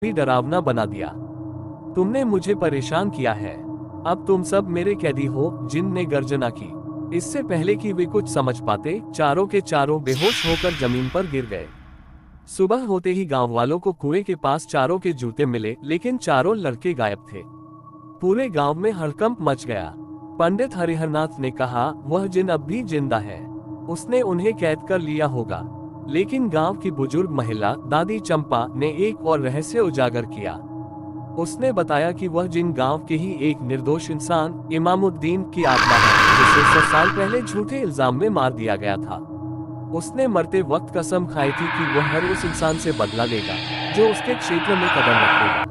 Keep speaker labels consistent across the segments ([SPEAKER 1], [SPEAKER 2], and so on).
[SPEAKER 1] भी डरावना बना दिया। तुमने मुझे परेशान किया है, अब तुम सब मेरे कैदी हो, जिन ने गर्जना की। इससे पहले कि वे कुछ समझ पाते, चारों के चारों बेहोश होकर जमीन पर गिर गए। सुबह होते ही गांव वालों को कुएं के पास चारों के जूते मिले, लेकिन चारों लड़के गायब थे। पूरे गांव में हड़कंप मच गया। पंडित हरिहरनाथ ने कहा, वह जिन अब भी जिंदा है, उसने उन्हें कैद कर लिया होगा। लेकिन गांव की बुजुर्ग महिला दादी चंपा ने एक और रहस्य उजागर किया। उसने बताया कि वह जिन गांव के ही एक निर्दोष इंसान इमामुद्दीन की आत्मा है, जिसे 100 साल पहले झूठे इल्जाम में मार दिया गया था। उसने मरते वक्त कसम खाई थी कि वह हर उस इंसान से बदला लेगा जो उसके क्षेत्र में कदम रखेगा।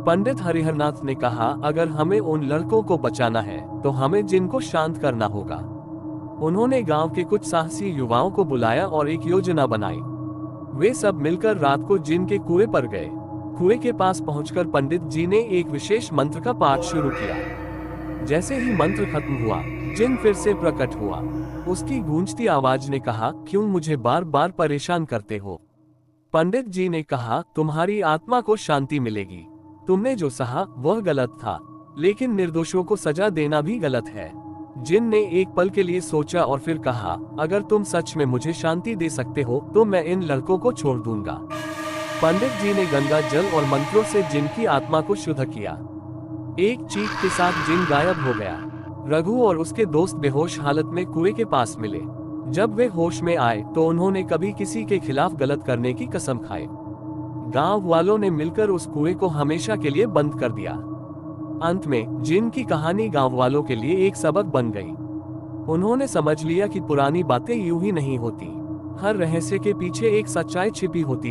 [SPEAKER 1] पंडित हरिहरनाथ ने कहा, अगर हमें उन लड़कों को बचाना है तो हमें जिन को शांत करना होगा। उन्होंने गांव के कुछ साहसी युवाओं को बुलाया और एक योजना बनाई। वे सब मिलकर रात को जिन के कुएं पर गए। कुएं के पास पहुंचकर पंडित जी ने एक विशेष मंत्र का पाठ शुरू किया। जैसे ही मंत्र खत्म हुआ, जिन फिर से प्रकट हुआ। उसकी गूंजती आवाज ने कहा, क्यों मुझे बार बार परेशान करते हो? पंडित जी ने कहा, तुम्हारी आत्मा को शांति मिलेगी। तुमने जो सहा वह गलत था, लेकिन निर्दोषों को सजा देना भी गलत है। जिन ने एक पल के लिए सोचा और फिर कहा, अगर तुम सच में मुझे शांति दे सकते हो तो मैं इन लड़कों को छोड़ दूंगा। पंडित जी ने गंगा जल और मंत्रों से जिन की आत्मा को शुद्ध किया। एक चीख के साथ जिन गायब हो गया। रघु और उसके दोस्त बेहोश हालत में कुएं के पास मिले। जब वे होश में आए तो उन्होंने कभी किसी के खिलाफ गलत करने की कसम खाई। गांव वालों ने मिलकर उस कुएं को हमेशा के लिए बंद कर दिया। अंत में जिन की कहानी गांव वालों के लिए एक सबक बन गई। उन्होंने समझ लिया कि पुरानी बातें यूं ही नहीं होती। हर रहस्य के पीछे एक सच्चाई छिपी होती